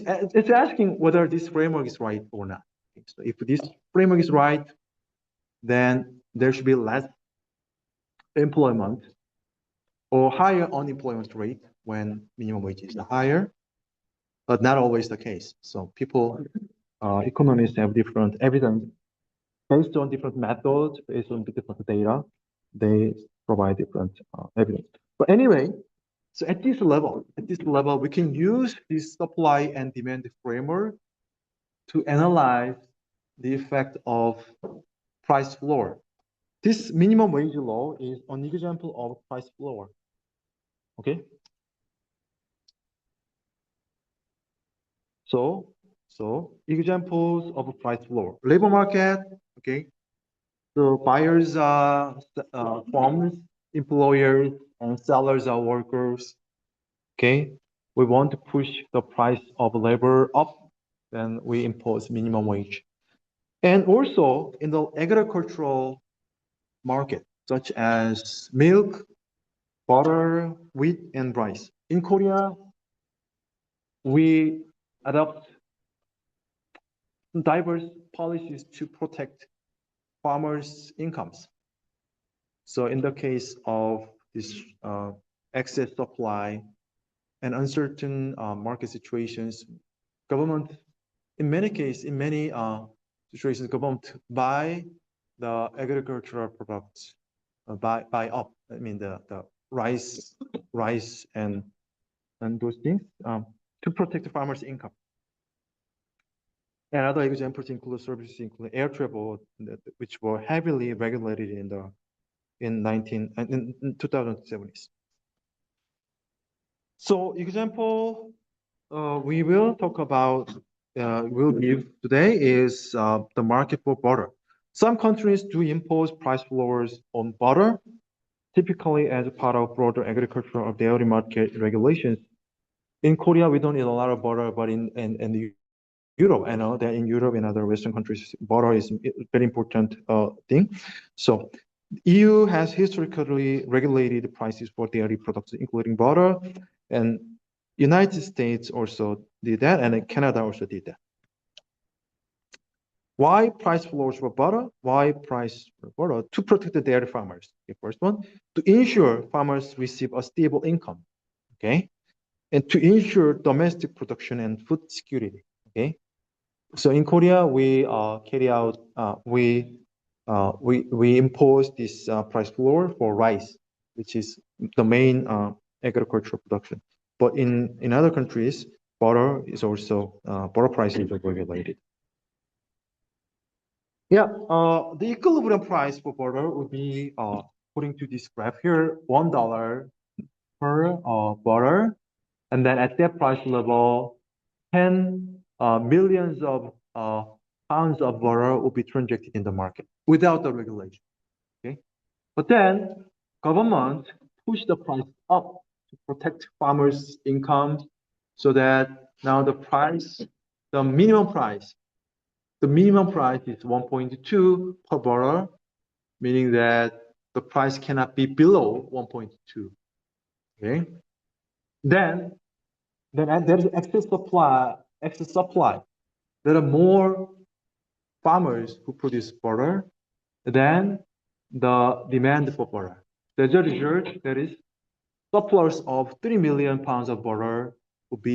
asking whether this framework is right or not. Okay, so if this framework is right, then there should be less employment or higher unemployment rate when minimum wage is higher, but not always the case. So people, economists have different evidence based on different methods, based on different data. They provide different evidence. But anyway, so at this level, we can use this supply and demand framework to analyze the effect of price floor. This minimum wage law is an example of price floor. Okay. So examples of price floor. Labor market. Okay. So buyers are firms, employers, and sellers are workers. Okay. We want to push the price of labor up, then we impose minimum wage. And also in the agricultural market, such as milk, butter, wheat, and rice. In Korea, we adopt diverse policies to protect farmers' incomes. So in the case of this excess supply and uncertain market situations, government, in many cases, in many situations, government buy the agricultural products, buy up. I mean the rice and those things to protect the farmers' income. And other examples include services include air travel, which were heavily regulated in 2070s. So example we will talk about, will give today is the market for butter. Some countries do impose price floors on butter, typically as part of broader agricultural or dairy market regulations. In Korea, we don't eat a lot of butter, but in Europe, I know that in Europe and other Western countries, butter is a very important thing. So EU has historically regulated prices for dairy products, including butter, and United States also did that, and Canada also did that. Why price floors for butter? Why price for butter? To protect the dairy farmers. The first one, to ensure farmers receive a stable income. Okay, and to ensure domestic production and food security. Okay, so in Korea, we carry out we impose this price floor for rice, which is the main agricultural production. But in other countries, butter is also butter prices are regulated. Yeah, the equilibrium price for butter would be according to this graph here, $1 per butter, and then at that price level, 10 millions of pounds of butter will be transacted in the market without the regulation. Okay, but then government push the price up to protect farmers' income, so that now the minimum price the minimum price is 1.2 per barrel, meaning that the price cannot be below 1.2. Okay. Then there is excess supply. There are more farmers who produce butter than the demand for butter. As a result, there is surplus of 3 million pounds of butter would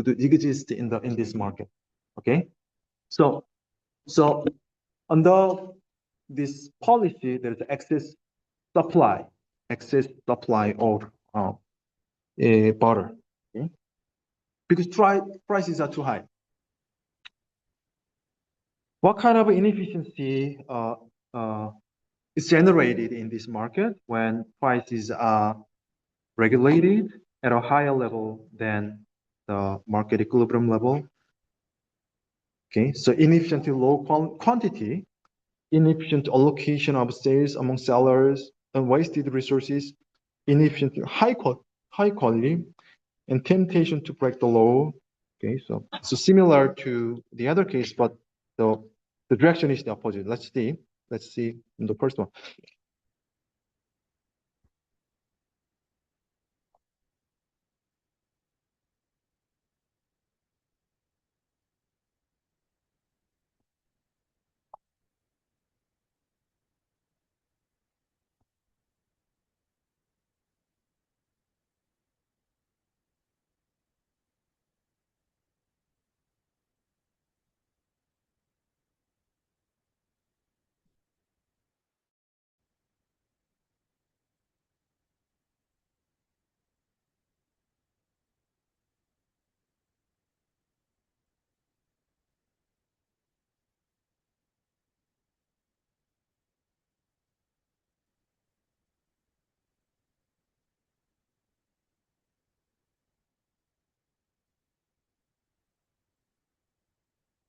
exist in this market. Okay, so under this policy, there is excess supply of butter. Okay? Because prices are too high. What kind of inefficiency is generated in this market when prices are regulated at a higher level than the market equilibrium level? Okay, so inefficient low quantity, inefficient allocation of sales among sellers, and wasted resources, inefficient high quality, and temptation to break the law. Okay, so similar to the other case, but the direction is the opposite. Let's see in the first one.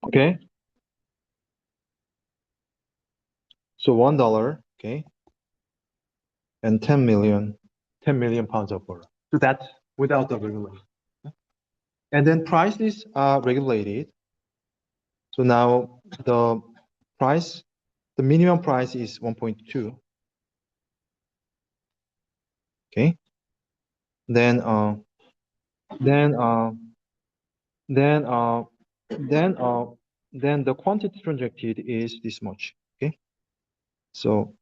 Okay. So $1, okay, and 10 million pounds of butter. So that's without the regulation. And then prices are regulated. So now the minimum price is 1.2. Okay. Then the quantity transacted is this much. Okay. So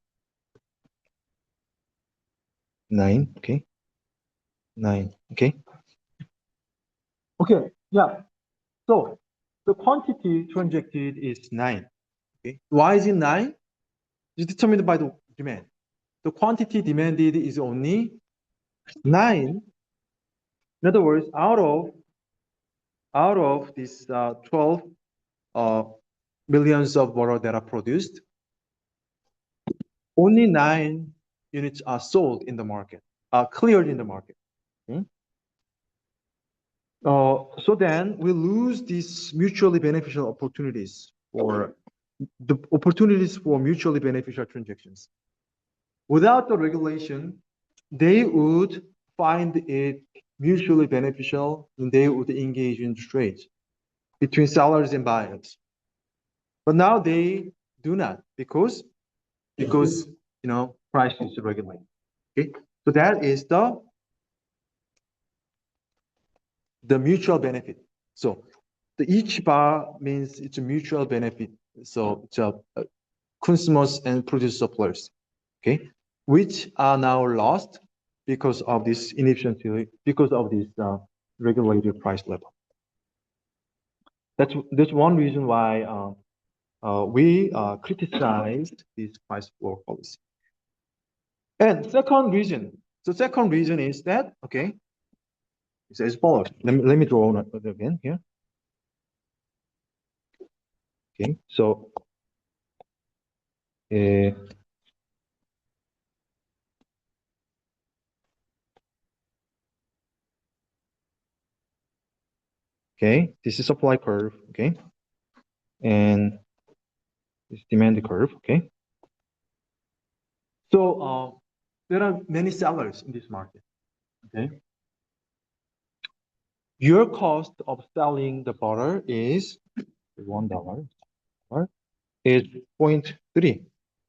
9. Okay. 9. Okay. Okay. Yeah. So the quantity transacted is 9. Okay. Why is it 9? It's determined by the demand. The quantity demanded is only 9. In other words, out of this 12 millions of water that are produced, only 9 units are sold in the market, are cleared in the market. So then we lose these mutually beneficial opportunities for mutually beneficial transactions. Without the regulation, they would find it mutually beneficial and they would engage in trades between sellers and buyers. But now they do not because price is regulated. Okay, so that is the mutual benefit. So the each bar means it's a mutual benefit. So it's consumers and producer suppliers, okay, which are now lost because of this inefficiency, because of this regulated price level. That's one reason why we criticized this price floor policy. And second reason is that, okay, it's as follows. Let me draw on it again here. Okay, so okay, this is supply curve, okay, and this demand curve, okay. So there are many sellers in this market, okay. Your cost of selling the butter is $1 is 0.3.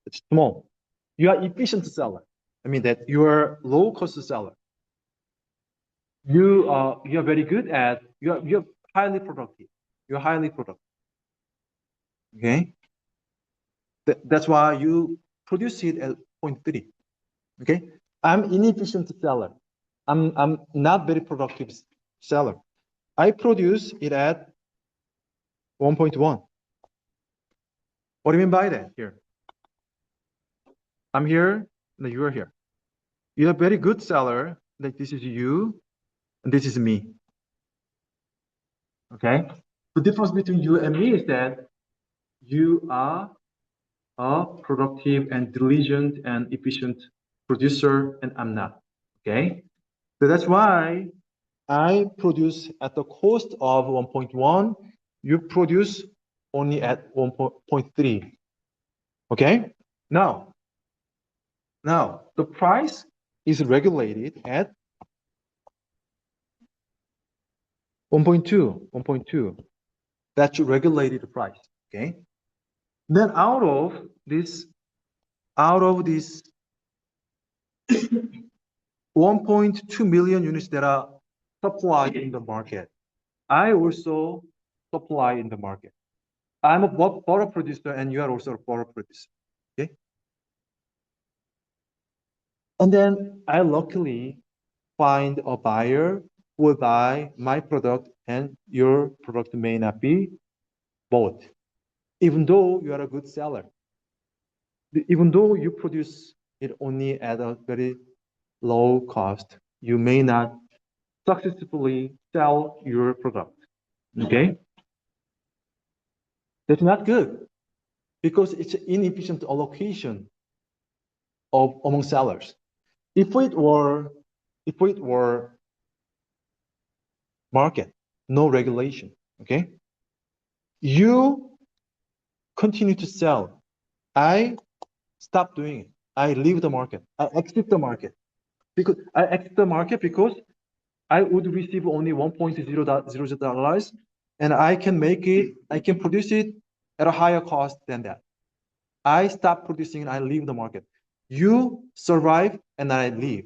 It's small. You are efficient seller. I mean that you are low cost seller. You're very good at you're highly productive. You're highly productive. Okay. That's why you produce it at 0.3. Okay. I'm inefficient seller. I'm not very productive seller. I produce it at 1.1. What do you mean by that here? I'm here, and you are here. You're a very good seller. Like this is you, and this is me. Okay. The difference between you and me is that you are a productive and diligent and efficient producer, and I'm not. Okay. So that's why I produce at the cost of 1.1. You produce only at 1.3. Okay. Now the price is regulated at 1.2. That's regulated price. Okay. Then out of this 1.2 million units that are supplied in the market, I also supply in the market. I'm a butter producer and you are also a butter producer. Okay. And then I luckily find a buyer who will buy my product and your product may not be bought. Even though you are a good seller, even though you produce it only at a very low cost, you may not successfully sell your product. Okay? That's not good because it's an inefficient allocation of among sellers. If it were market, no regulation, okay? You continue to sell. I stop doing it. I leave the market. I exit the market because I would receive only $1.0 and I can produce it at a higher cost than that. I stop producing and I leave the market. You survive and I leave.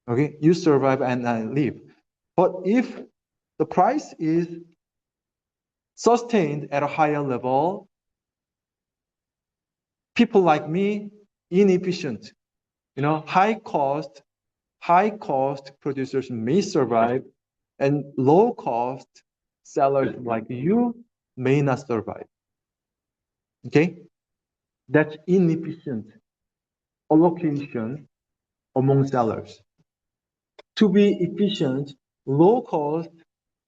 Okay, you survive and I leave. But if the price is sustained at a higher level, people like me, inefficient, high cost producers may survive, and low cost sellers like you may not survive. Okay, that's inefficient allocation among sellers. To be efficient, low cost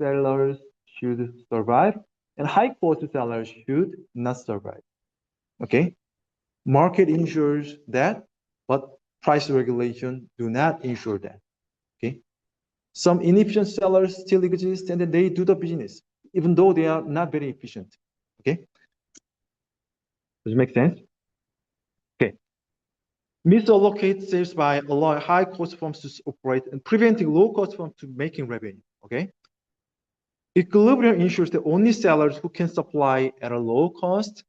sellers should survive, and high cost sellers should not survive. Okay, market ensures that, but price regulation do not ensure that. Okay, some inefficient sellers still exist and they do the business, even though they are not very efficient. Okay, does it make sense? Okay, misallocate sales by allowing high cost firms to operate and preventing low cost firms to making revenue. Okay, equilibrium ensures that only sellers who can supply at a low cost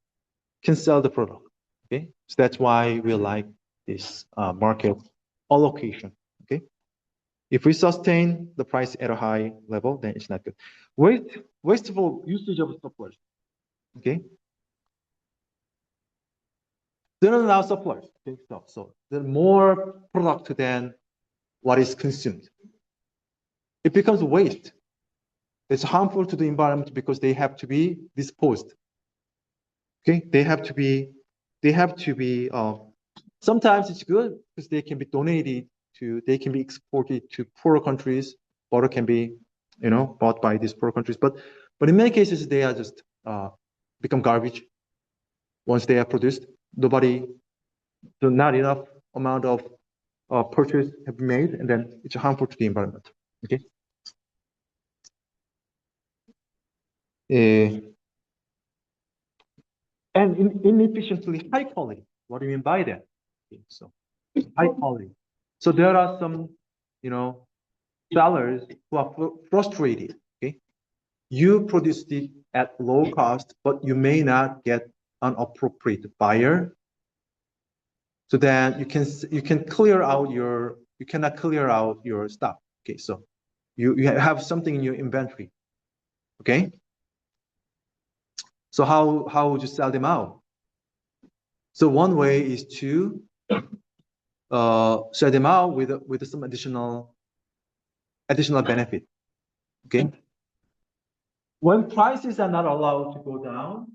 can sell the product. Okay, so that's why we like this market allocation. Okay, if we sustain the price at a high level, then it's not good. Wasteful usage of suppliers. Okay, they don't allow suppliers. Okay, so there's more product than what is consumed. It becomes waste. It's harmful to the environment because they have to be disposed. Okay, they have to be. Sometimes it's good because they can be donated to. They can be exported to poorer countries. Butter can be, bought by these poor countries. But in many cases, they are just become garbage once they are produced. So not enough amount of purchase have been made, and then it's harmful to the environment. Okay. And inefficiently high quality. What do you mean by that? Okay, so high quality. So there are some, sellers who are frustrated. Okay, you produce it at low cost, but you may not get an appropriate buyer. So then you cannot clear out your stock. Okay, so you have something in your inventory. Okay. So how would you sell them out? So one way is to sell them out with some additional benefit. Okay. When prices are not allowed to go down,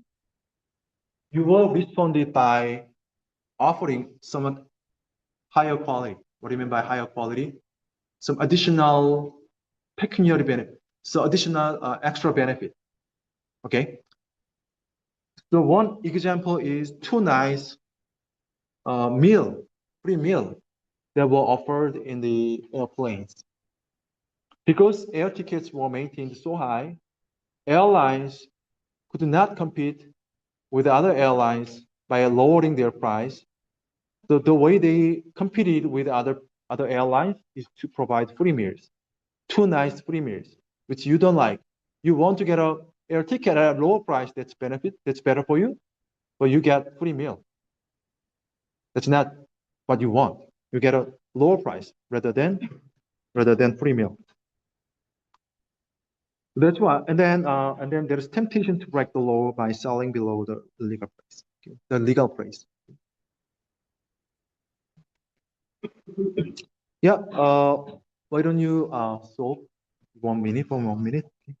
you will respond it by offering some higher quality. What do you mean by higher quality? Some additional pecuniary benefit, so additional extra benefit. Okay. So one example is 2 nights free meal that were offered in the airplanes. Because air tickets were maintained so high, airlines could not compete with other airlines by lowering their price. So the way they competed with other airlines is to provide free meals, 2 nights free meals, which you don't like. You want to get a air ticket at a lower price that's better for you, but you get free meal. That's not what you want. You get a lower price rather than free meal. That's why, and then there's temptation to break the law by selling below the legal price. Okay? The legal price. Yeah. Why don't you solve 1 minute for 1 minute? Okay.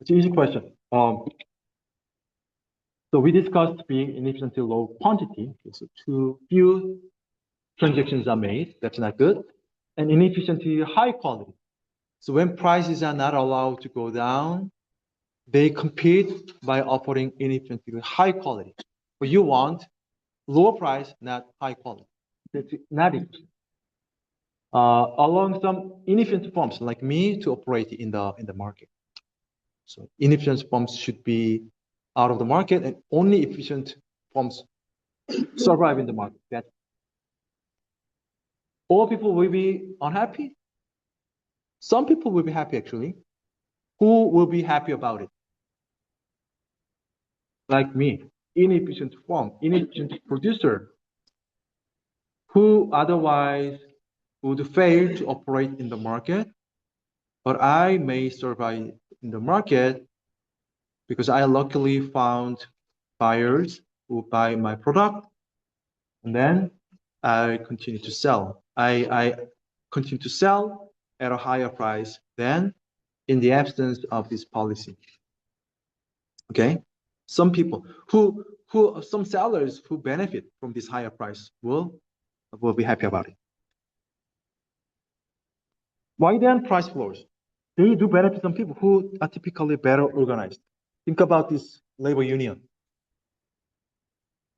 It's an easy question. So we discussed being inefficiency low quantity. Okay, so too few transactions are made. That's not good. And inefficiency high quality. So when prices are not allowed to go down, they compete by offering inefficiency high quality. But you want lower price, not high quality. That's not it. Along some inefficient firms like me to operate in the market. So inefficient firms should be out of the market, and only efficient firms survive in the market. That all people will be unhappy. Some people will be happy actually. Who will be happy about it? Like me, inefficient firm, inefficient producer, who otherwise would fail to operate in the market, but I may survive in the market because I luckily found buyers who buy my product, and then I continue to sell. I continue to sell at a higher price than in the absence of this policy. Okay, some people some sellers who benefit from this higher price will be happy about it. Why then price floors? They do benefit some people who are typically better organized. Think about this labor union.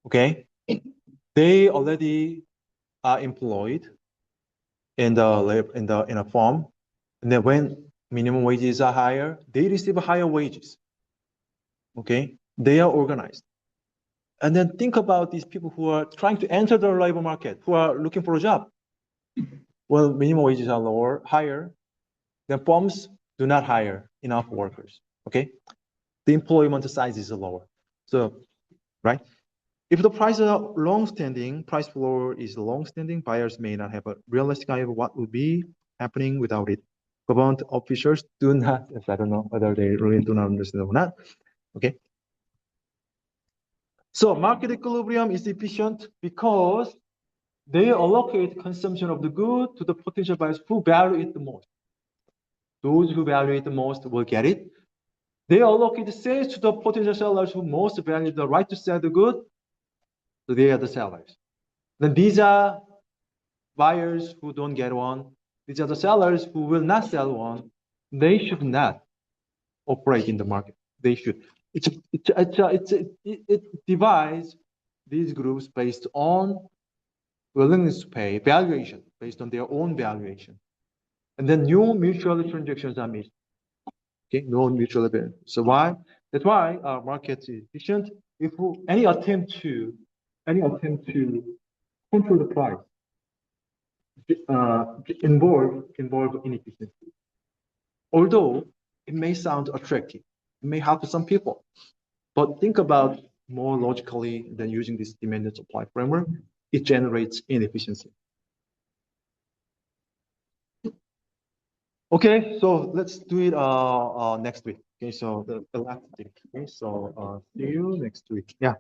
Okay, they already are employed in a firm, and then when minimum wages are higher, they receive higher wages. Okay, they are organized. And then think about these people who are trying to enter the labor market, who are looking for a job. Well, minimum wages are higher, then firms do not hire enough workers. Okay, the employment size is lower. So, right? If the prices are long-standing, price floor is long-standing, buyers may not have a realistic idea of what would be happening without it. Government officials do not, I don't know whether they really do not understand or not. Okay. So market equilibrium is efficient because they allocate consumption of the good to the potential buyers who value it the most. Those who value it the most will get it. They allocate sales to the potential sellers who most value the right to sell the good. So they are the sellers. Then these are buyers who don't get one. These are the sellers who will not sell one. They should not operate in the market. They should. It divides these groups based on willingness to pay, valuation, based on their own valuation. And then new mutual transactions are made. Okay, no mutual event. So why? That's why our market is efficient. If any attempt to control the price involve inefficiency. Although it may sound attractive, it may help some people, but think about more logically than using this demand and supply framework. It generates inefficiency. Okay, so let's do it next week. Okay, so the last thing. Okay, so see you next week. Yeah.